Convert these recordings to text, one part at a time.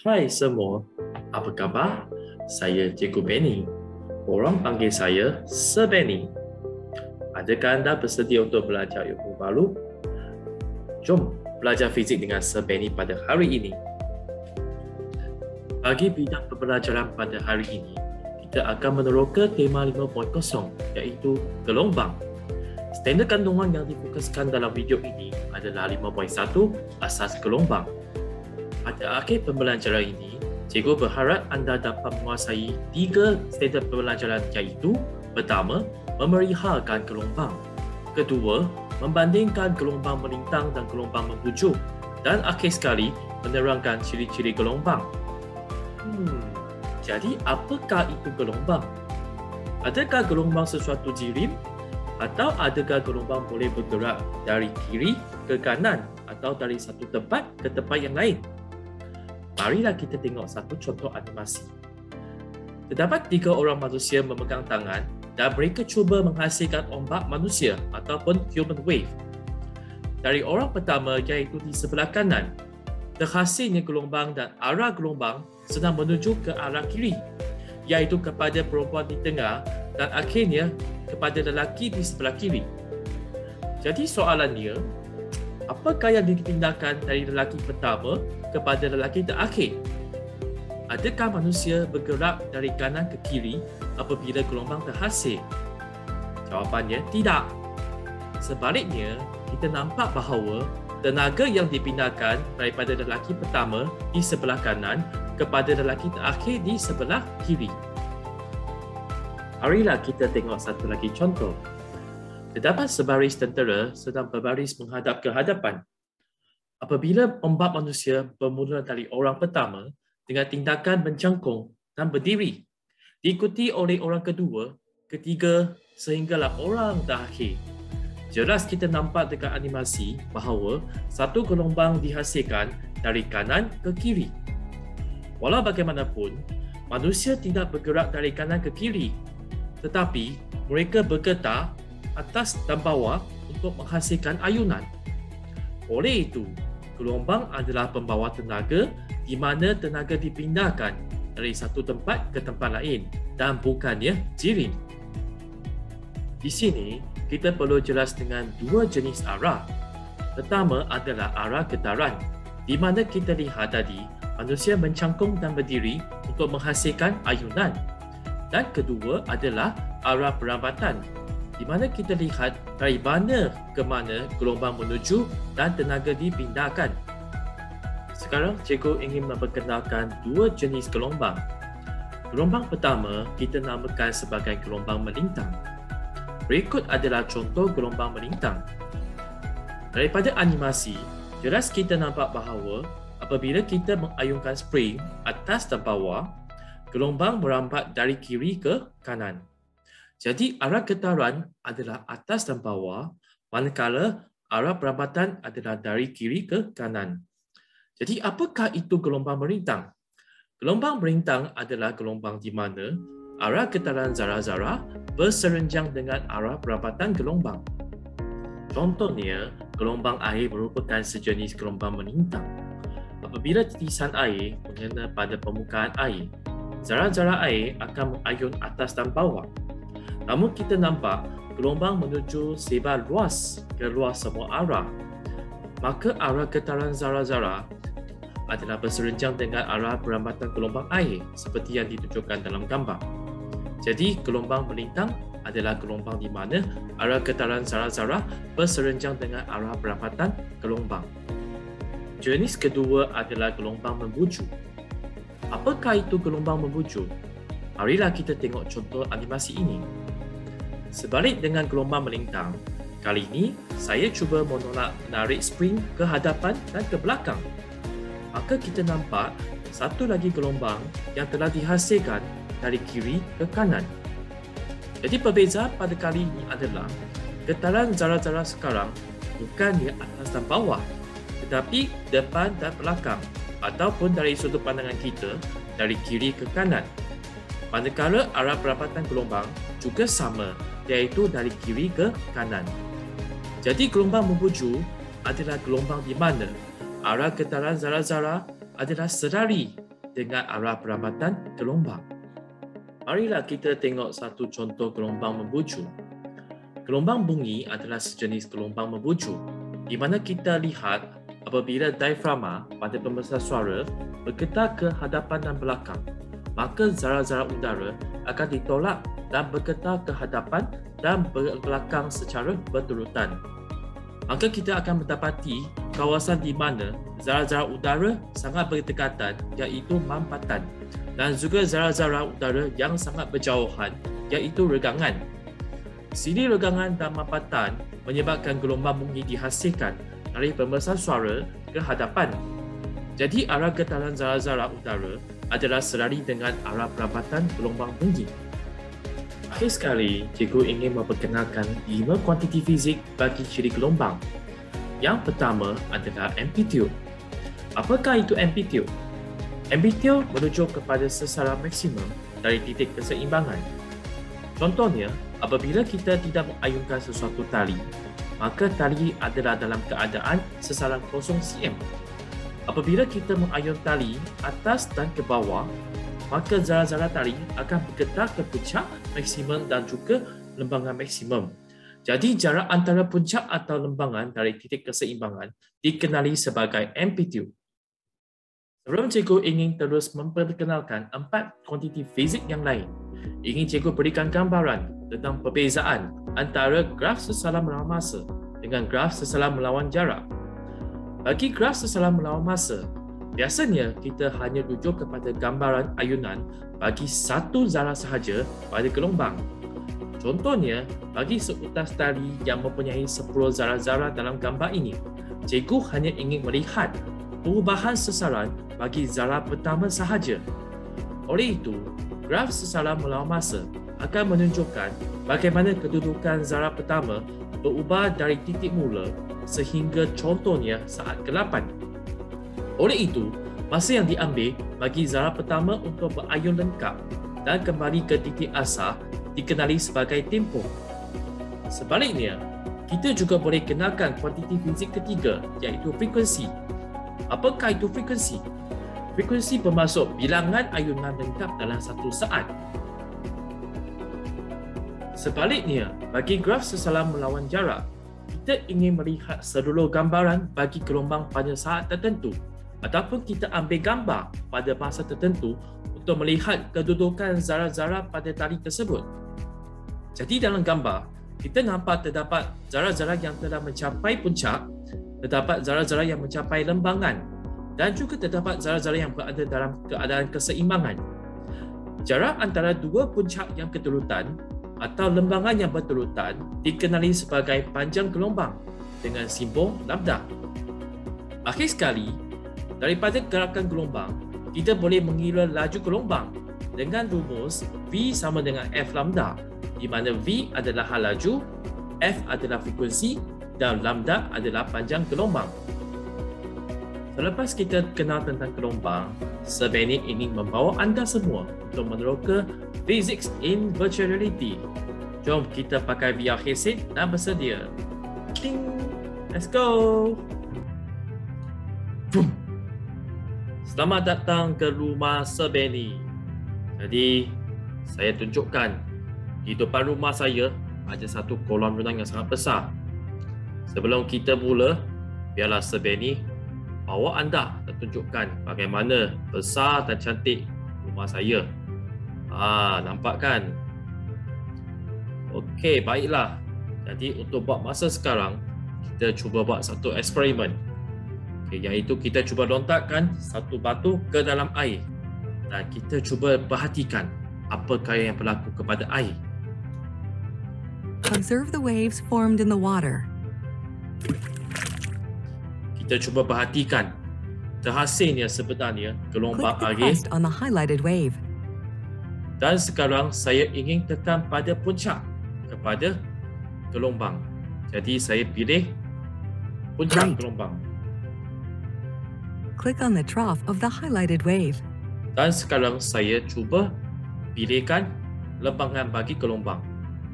Hai semua, apa khabar? Saya Cikgu Benny. Orang panggil saya Sir Benny. Adakah anda bersedia untuk belajar ilmu baru? Jom belajar fizik dengan Sir Benny pada hari ini. Bagi bidang pembelajaran pada hari ini, kita akan meneroka tema 5.0 iaitu gelombang. Standard kandungan yang difokuskan dalam video ini adalah 5.1 asas gelombang. Pada akhir pembelajaran ini, cikgu berharap anda dapat menguasai 3 standard pembelajaran iaitu pertama, memerihalkan gelombang, kedua, membandingkan gelombang melintang dan gelombang membujur, dan akhir sekali, menerangkan ciri-ciri gelombang. Jadi apakah itu gelombang? Adakah gelombang sesuatu jirim? Atau adakah gelombang boleh bergerak dari kiri ke kanan atau dari satu tempat ke tempat yang lain? Marilah kita tengok satu contoh animasi. Terdapat 3 orang manusia memegang tangan dan mereka cuba menghasilkan ombak manusia ataupun human wave. Dari orang pertama iaitu di sebelah kanan, terhasilnya gelombang dan arah gelombang sedang menuju ke arah kiri, iaitu kepada perempuan di tengah dan akhirnya kepada lelaki di sebelah kiri. Jadi soalannya, apakah yang dipindahkan dari lelaki pertama kepada lelaki terakhir? Adakah manusia bergerak dari kanan ke kiri apabila gelombang terhasil? Jawapannya tidak. Sebaliknya, kita nampak bahawa tenaga yang dipindahkan daripada lelaki pertama di sebelah kanan kepada lelaki terakhir di sebelah kiri. Marilah kita tengok satu lagi contoh. Terdapat sebaris tentera sedang berbaris menghadap ke hadapan. Apabila ombak manusia bermula dari orang pertama dengan tindakan mencangkung dan berdiri, diikuti oleh orang kedua, ketiga sehinggalah orang terakhir. Jelas kita nampak dekat animasi bahawa satu gelombang dihasilkan dari kanan ke kiri. Walau bagaimanapun, manusia tidak bergerak dari kanan ke kiri, tetapi mereka bergetar atas dan bawah untuk menghasilkan ayunan. Oleh itu, gelombang adalah pembawa tenaga di mana tenaga dipindahkan dari satu tempat ke tempat lain dan bukannya jirim. Di sini, kita perlu jelas dengan 2 jenis arah. Pertama adalah arah getaran, di mana kita lihat tadi manusia mencangkung dan berdiri untuk menghasilkan ayunan. Dan kedua adalah arah perambatan, di mana kita lihat dari mana ke mana gelombang menuju dan tenaga dipindahkan. Sekarang cikgu ingin memperkenalkan 2 jenis gelombang. Gelombang pertama kita namakan sebagai gelombang melintang. Berikut adalah contoh gelombang melintang. Daripada animasi, jelas kita nampak bahawa apabila kita mengayunkan spring atas dan bawah, gelombang merambat dari kiri ke kanan. Jadi arah getaran adalah atas dan bawah, manakala arah perambatan adalah dari kiri ke kanan. Jadi apakah itu gelombang melintang? Gelombang melintang adalah gelombang di mana arah getaran zarah-zarah berserenjang dengan arah perambatan gelombang. Contohnya, gelombang air merupakan sejenis gelombang melintang. Apabila titisan air mengena pada permukaan air, zarah-zarah air akan mengayun atas dan bawah. Namun kita nampak gelombang menuju sebar luas ke luar semua arah. Maka arah getaran zarah-zarah adalah berserenjang dengan arah perambatan gelombang air seperti yang ditunjukkan dalam gambar. Jadi gelombang melintang adalah gelombang di mana arah getaran zarah-zarah berserenjang dengan arah perambatan gelombang. Jenis kedua adalah gelombang membujur. Apakah itu gelombang membujur? Marilah kita tengok contoh animasi ini. Sebalik dengan gelombang melintang, kali ini saya cuba menarik spring ke hadapan dan ke belakang. Maka kita nampak satu lagi gelombang yang telah dihasilkan dari kiri ke kanan. Jadi perbezaan pada kali ini adalah getaran zarah-zarah sekarang bukan di atas dan bawah, tetapi depan dan belakang ataupun dari sudut pandangan kita dari kiri ke kanan. Manakala arah perambatan gelombang juga sama, iaitu dari kiri ke kanan. Jadi gelombang membujur adalah gelombang di mana arah getaran zarah-zarah adalah selari dengan arah perabatan gelombang. Marilah kita tengok satu contoh gelombang membuju. Gelombang bunyi adalah sejenis gelombang membuju di mana kita lihat apabila diafragma pada pembesar suara bergetar ke hadapan dan belakang, maka zarah-zarah udara akan ditolak dan bergetar ke hadapan dan belakang secara berturutan. Maka kita akan mendapati kawasan di mana zarah-zarah udara sangat berdekatan iaitu mampatan dan juga zarah-zarah udara yang sangat berjauhan iaitu regangan. Sili regangan dan mampatan menyebabkan gelombang bunyi dihasilkan dari pembesar suara ke hadapan. Jadi arah getaran zarah-zarah udara adalah selari dengan arah perabatan gelombang bunyi. Akhir sekali, cikgu ingin memperkenalkan 5 kuantiti fizik bagi ciri gelombang. Yang pertama adalah amplitude. Apakah itu amplitude? Amplitude merujuk kepada sesaran maksimum dari titik keseimbangan. Contohnya, apabila kita tidak mengayunkan sesuatu tali, maka tali adalah dalam keadaan sesaran kosong cm. Apabila kita mengayun tali atas dan ke bawah, maka zarah-zarah tali akan bergetar ke puncak maksimum dan juga lembangan maksimum. Jadi jarak antara puncak atau lembangan dari titik keseimbangan dikenali sebagai amplitude. Sebelum cikgu ingin terus memperkenalkan 4 kuantiti fizik yang lain, ingin cikgu berikan gambaran tentang perbezaan antara graf sesalam melawan masa dengan graf sesalam melawan jarak. Bagi graf sesalam melawan masa, biasanya kita hanya rujuk kepada gambaran ayunan bagi satu zarah sahaja pada gelombang. Contohnya, bagi seutas tali yang mempunyai 10 zarah-zarah dalam gambar ini, cikgu hanya ingin melihat perubahan sesaran bagi zarah pertama sahaja. Oleh itu, graf sesalam melawan masa akan menunjukkan bagaimana kedudukan zarah pertama berubah dari titik mula sehingga contohnya saat ke-8. Oleh itu, masa yang diambil bagi zarah pertama untuk berayun lengkap dan kembali ke titik asal dikenali sebagai tempoh. Sebaliknya, kita juga boleh kenalkan kuantiti fizik ketiga iaitu frekuensi. Apakah itu frekuensi? Frekuensi bermaksud bilangan ayunan lengkap dalam satu saat. Sebaliknya, bagi graf sesalam melawan jarak, kita ingin melihat seluruh gambaran bagi gelombang pada saat tertentu ataupun kita ambil gambar pada masa tertentu untuk melihat kedudukan zarah-zarah pada tali tersebut. Jadi dalam gambar, kita nampak terdapat zarah-zarah yang telah mencapai puncak, terdapat zarah-zarah yang mencapai lembangan dan juga terdapat zarah-zarah yang berada dalam keadaan keseimbangan. Jarak antara dua puncak yang keturutan atau lembangan yang berturutan dikenali sebagai panjang gelombang dengan simbol lambda. Akhir sekali, daripada gerakan gelombang, kita boleh mengira laju gelombang dengan rumus V sama dengan F lambda, di mana V adalah hal laju, F adalah frekuensi dan lambda adalah panjang gelombang. Selepas kita kenal tentang gelombang, Sebeni ingin membawa anda semua untuk meneroka Physics in Virtual Reality. Jom kita pakai VR headset dan bersedia. Ding! Let's go! Boom! Selamat datang ke rumah Sebeni. Jadi, saya tunjukkan di depan rumah saya ada satu kolam renang yang sangat besar. Sebelum kita mula, biarlah Sebeni bawa anda dan tunjukkan bagaimana besar dan cantik rumah saya. Nampak kan? Okey, baiklah. Jadi untuk buat masa sekarang, kita cuba buat satu eksperimen. Iaitu kita cuba lontarkan satu batu ke dalam air dan kita cuba perhatikan apakah yang berlaku kepada air. Observe the waves formed in the water. Kita cuba perhatikan terhasilnya sebenarnya gelombang Click the air. crest on the highlighted wave. Dan sekarang saya ingin tekan pada puncak kepada gelombang. Jadi saya pilih puncak gelombang. Click on the trough of the highlighted wave. Dan sekarang saya cuba pilihkan lembangan bagi gelombang.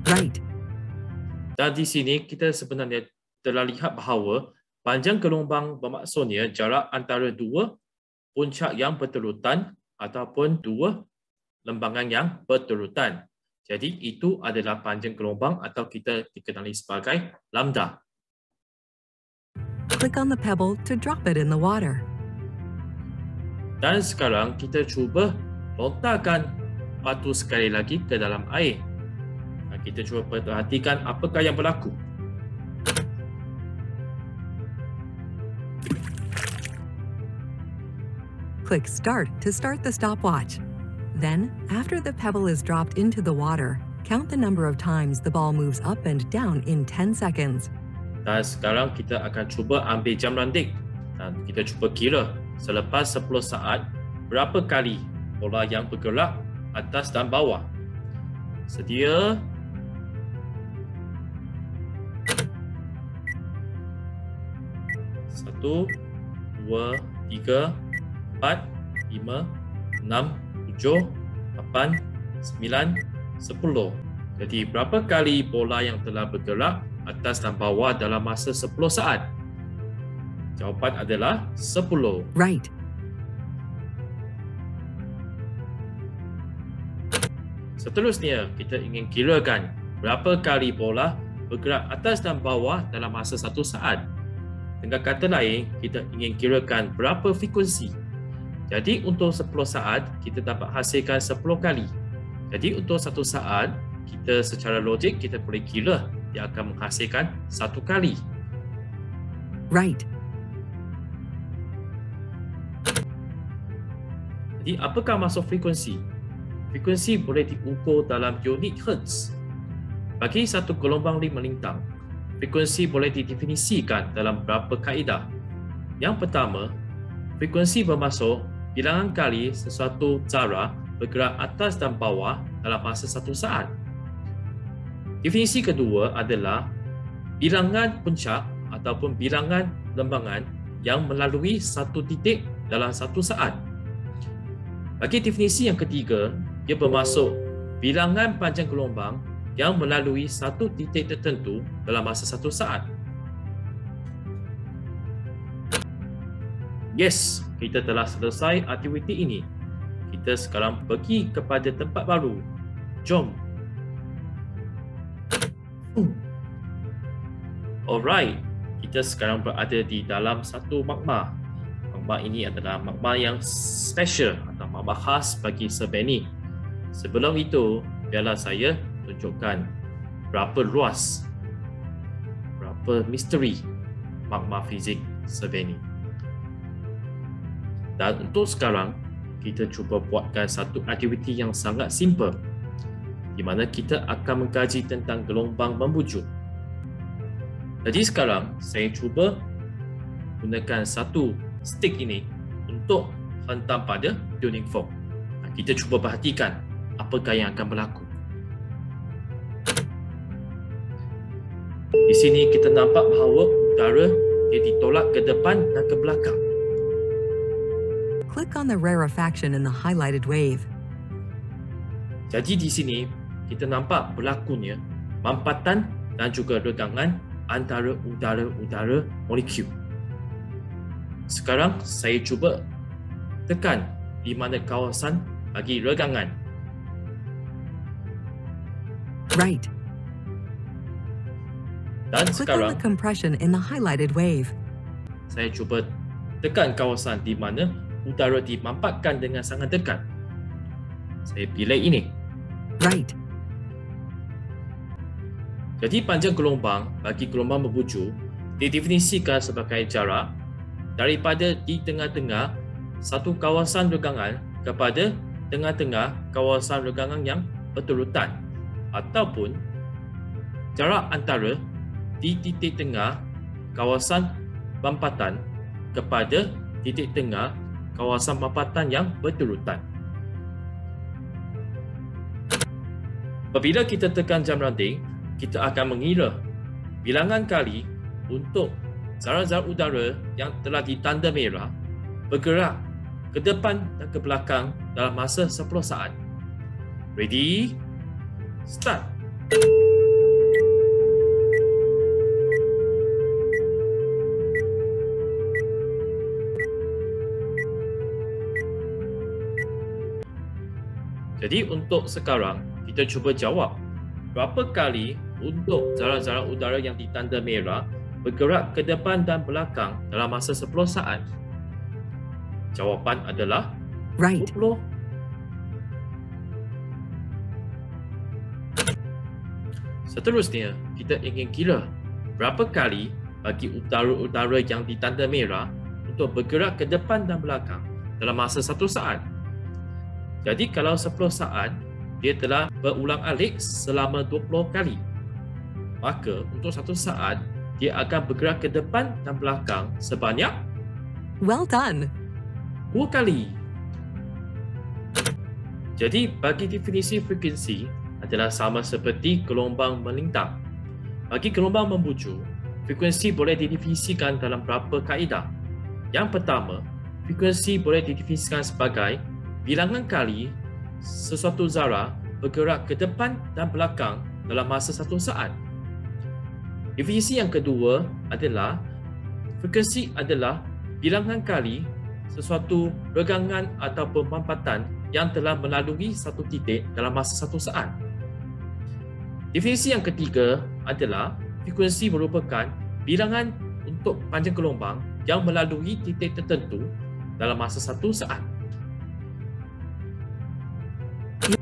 Right. Dan di sini kita sebenarnya telah lihat bahawa panjang gelombang bermaksudnya jarak antara dua puncak yang berturutan ataupun dua lembangan yang berturutan. Jadi itu adalah panjang gelombang atau kita dikenali sebagai lambda. Click on the pebble to drop it in the water. Dan sekarang kita cuba lontarkan batu sekali lagi ke dalam air. Dan kita cuba perhatikan apakah yang berlaku. Click Start to start the stopwatch. Then, after the pebble is dropped into the water, count the number of times the ball moves up and down in 10 seconds. Dan sekarang kita akan cuba ambil jam ranting. Dan kita cuba kira selepas 10 saat berapa kali bola yang bergerak atas dan bawah. Sedia. Satu, dua, tiga, 4, 5, 6, 7, 8, 9, 10. Jadi berapa kali bola yang telah bergerak atas dan bawah dalam masa 10 saat? Jawapan adalah 10. Right. Seterusnya, kita ingin kirakan berapa kali bola bergerak atas dan bawah dalam masa 1 saat. Dengan kata lain, kita ingin kirakan berapa frekuensi. Jadi untuk 10 saat, kita dapat hasilkan 10 kali. Jadi untuk 1 saat, kita secara logik kita boleh kira dia akan menghasilkan 1 kali. Right. Jadi apakah maksud frekuensi? Frekuensi boleh diukur dalam unit Hertz. Bagi satu gelombang melintang, frekuensi boleh didefinisikan dalam beberapa kaedah. Yang pertama, frekuensi bermaksud bilangan kali sesuatu zara bergerak atas dan bawah dalam masa 1 saat. Definisi kedua adalah bilangan puncak ataupun bilangan lembangan yang melalui satu titik dalam 1 saat. Bagi definisi yang ketiga, ia bermaksud bilangan panjang gelombang yang melalui satu titik tertentu dalam masa 1 saat. Yes, kita telah selesai aktiviti ini. Kita sekarang pergi kepada tempat baru. Jom. Alright, kita sekarang berada di dalam satu magma. Magma ini adalah magma yang special atau magma khas bagi Serbeni. Sebelum itu, biarlah saya tunjukkan berapa luas, berapa misteri magma fizik Serbeni. Dan untuk sekarang, kita cuba buatkan satu aktiviti yang sangat simple di mana kita akan mengkaji tentang gelombang membujur. Jadi sekarang, saya cuba gunakan satu stick ini untuk hentam pada tuning fork. Kita cuba perhatikan apakah yang akan berlaku. Di sini kita nampak bahawa udara dia ditolak ke depan dan ke belakang. Click on the rarefaction in the highlighted wave. Jadi di sini kita nampak berlakunya mampatan dan juga regangan antara udara-udara molekul. Sekarang saya cuba tekan di mana kawasan bagi regangan. Right. Dan Click on sekarang the compression in the highlighted wave. saya cuba tekan kawasan di mana udara dimampatkan dengan sangat dekat. Saya pilih ini. Right. Jadi panjang gelombang bagi gelombang membujur didefinisikan sebagai jarak daripada di tengah-tengah satu kawasan regangan kepada tengah-tengah kawasan regangan yang berturutan, ataupun jarak antara di titik tengah kawasan mampatan kepada titik tengah kawasan mampatan yang berturutan. Apabila kita tekan jam ranting, kita akan mengira bilangan kali untuk zara-zara udara yang telah ditanda merah bergerak ke depan dan ke belakang dalam masa 10 saat. Ready? Start! Jadi untuk sekarang, kita cuba jawab. Berapa kali untuk zarah-zarah udara yang ditanda merah bergerak ke depan dan belakang dalam masa 10 saat? Jawapan adalah Right. 20. Seterusnya, kita ingin kira berapa kali bagi udara-udara yang ditanda merah untuk bergerak ke depan dan belakang dalam masa 1 saat. Jadi kalau 10 saat, dia telah berulang-alik selama 20 kali. Maka untuk 1 saat, dia akan bergerak ke depan dan belakang sebanyak Well done. 2 kali. Jadi bagi definisi frekuensi adalah sama seperti gelombang melintang. Bagi gelombang membujur, frekuensi boleh didefinisikan dalam beberapa kaedah. Yang pertama, frekuensi boleh didefinisikan sebagai bilangan kali sesuatu zarah bergerak ke depan dan belakang dalam masa 1 saat. Definisi yang kedua adalah frekuensi adalah bilangan kali sesuatu regangan atau pemampatan yang telah melalui satu titik dalam masa 1 saat. Definisi yang ketiga adalah frekuensi merupakan bilangan untuk panjang gelombang yang melalui titik tertentu dalam masa 1 saat.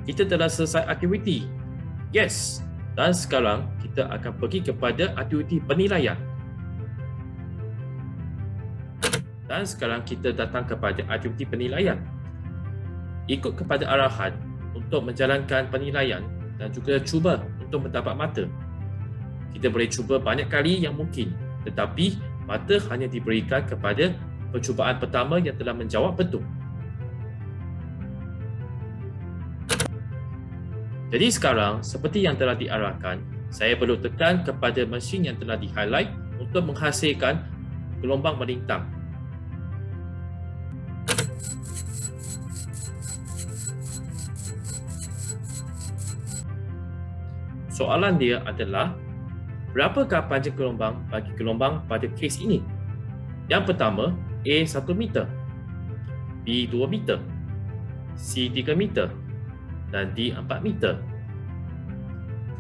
Kita telah selesai aktiviti. Yes. Dan sekarang kita akan pergi kepada aktiviti penilaian. Dan sekarang kita datang kepada aktiviti penilaian. Ikut kepada arahan untuk menjalankan penilaian dan juga cuba untuk mendapat mata. Kita boleh cuba banyak kali yang mungkin, tetapi mata hanya diberikan kepada percubaan pertama yang telah menjawab betul. Jadi sekarang, seperti yang telah diarahkan, saya perlu tekan kepada mesin yang telah di-highlight untuk menghasilkan gelombang melintang. Soalan dia adalah, berapakah panjang gelombang bagi gelombang pada kes ini? Yang pertama, A 1 meter, B 2 meter, C 3 meter dan D 4 meter.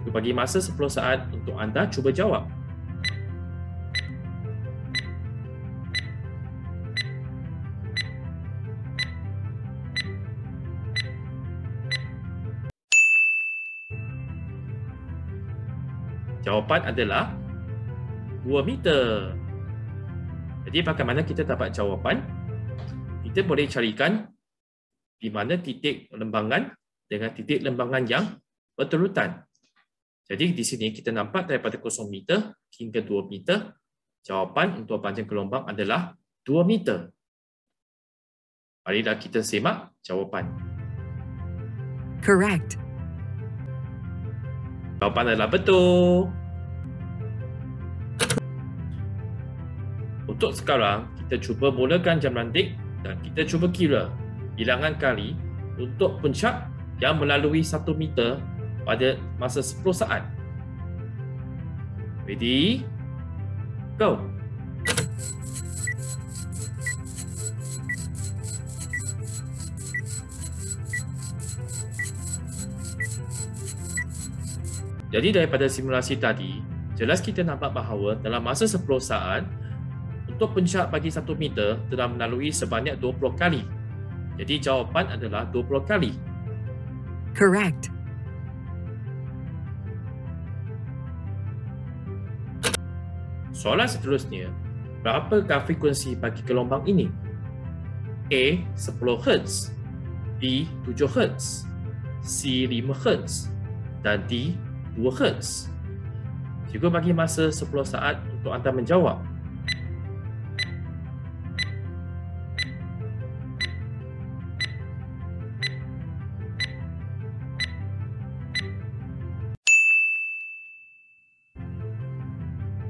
Saya bagi masa 10 saat untuk anda cuba jawab. Jawapan adalah 2 meter. Jadi bagaimana kita dapat jawapan? Kita boleh carikan di mana titik lembangan dengan titik lembangan yang berterutan. Jadi di sini kita nampak daripada 0 meter hingga 2 meter, jawapan untuk panjang gelombang adalah 2 meter. Marilah kita simak jawapan. Correct. Jawapan adalah betul. Untuk sekarang, kita cuba mulakan jam randik dan kita cuba kira bilangan kali untuk puncak yang melalui 1 meter pada masa 10 saat. Ready? Go! Jadi daripada simulasi tadi, jelas kita nampak bahawa dalam masa 10 saat, untuk puncak bagi 1 meter telah melalui sebanyak 20 kali. Jadi jawapan adalah 20 kali. Correct. Soalan seterusnya, berapakah frekuensi bagi gelombang ini? A 10 Hz, B 7 Hz, C 5 Hz dan D 2 Hz. Cikgu bagi masa 10 saat untuk anda menjawab.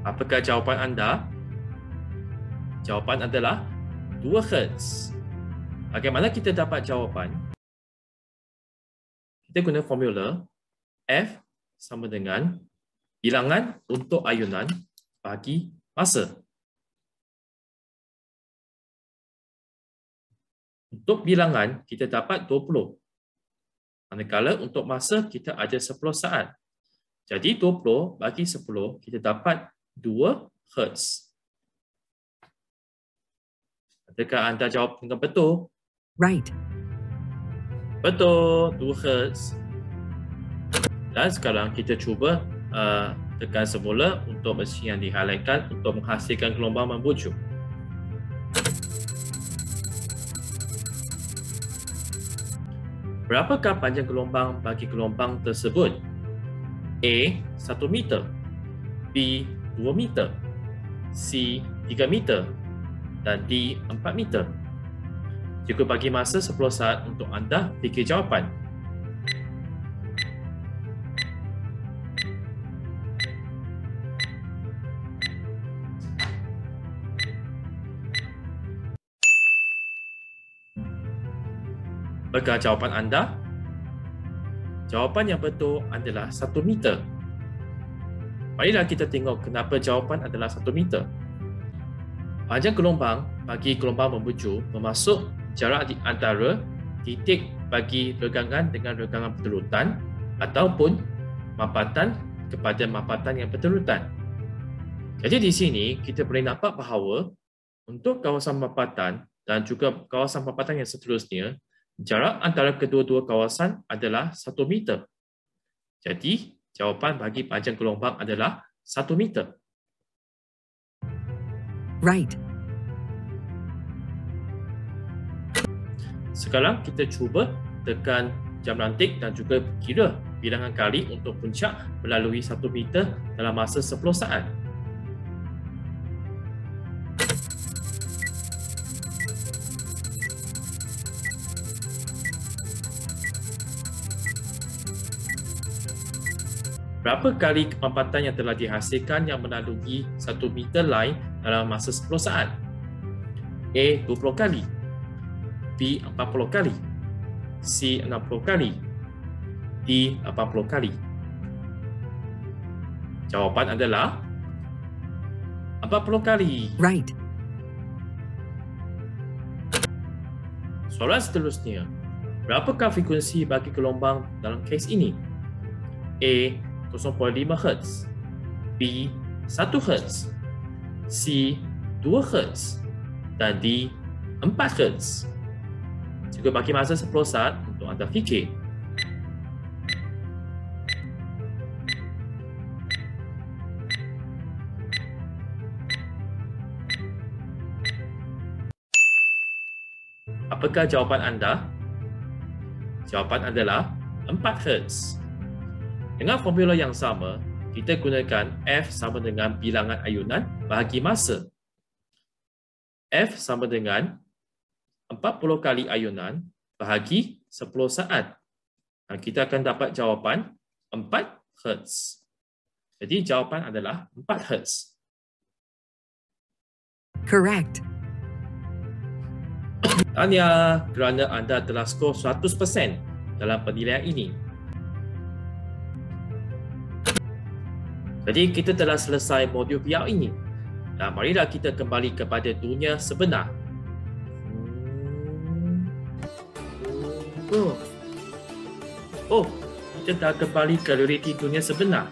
Apakah jawapan anda? Jawapan adalah 2 Hz. Bagaimana kita dapat jawapan? Kita guna formula F sama dengan bilangan untuk ayunan bagi masa. Untuk bilangan, kita dapat 20. Manakala untuk masa kita ada 10 saat. Jadi 20 bagi 10 kita dapat 2 Hz. Adakah anda jawab dengan betul? Right. Betul, 2 Hz. Dan sekarang kita cuba tekan semula untuk mesin yang dihighlightkan untuk menghasilkan gelombang membujuk. Berapakah panjang gelombang bagi gelombang tersebut? A. 1 meter, B. 2 meter, C. 3 meter dan D. 4 meter. Cukup bagi masa 10 saat untuk anda fikir jawapan. Apakah jawapan anda? Jawapan yang betul adalah 1 meter. Marilah kita tengok kenapa jawapan adalah 1 meter. Panjang gelombang bagi gelombang membuju bermaksud jarak di antara titik bagi regangan dengan regangan berterutan ataupun mapatan kepada mapatan yang berterutan. Jadi di sini kita boleh nampak bahawa untuk kawasan mapatan dan juga kawasan mapatan yang seterusnya, jarak antara kedua-dua kawasan adalah 1 meter. Jadi, jawapan bagi panjang gelombang adalah 1 meter. Right. Sekarang kita cuba tekan jam rantik dan juga kira bilangan kali untuk puncak melalui 1 meter dalam masa 10 saat. Berapa kali kemampatan yang telah dihasilkan yang melalui 1 meter line dalam masa 10 saat? A. 20 kali, B. 40 kali, C. 60 kali, D. 80 kali. Jawapan adalah 40 kali. Right. Soalan seterusnya, berapakah frekuensi bagi gelombang dalam kes ini? A. 0.5 Hz, B. 1 Hz, C. 2 Hz dan D. 4 Hz. Cukup bagi masa 10 saat untuk anda fikir. Apakah jawapan anda? Jawapan adalah 4 Hz. Dengan formula yang sama, kita gunakan F sama dengan bilangan ayunan bahagi masa. F sama dengan 40 kali ayunan bahagi 10 saat. Dan kita akan dapat jawapan 4 Hz. Jadi jawapan adalah 4 Hz. Correct. Tahniah kerana anda telah skor 100% dalam penilaian ini. Jadi kita telah selesai modul VR ini. Dan marilah kita kembali kepada dunia sebenar. Oh, kita dah kembali ke realiti dunia sebenar.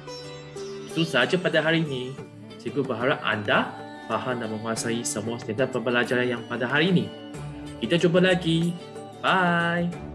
Itu sahaja pada hari ini. Cikgu berharap anda faham dan menguasai semua standard pembelajaran yang pada hari ini. Kita jumpa lagi. Bye.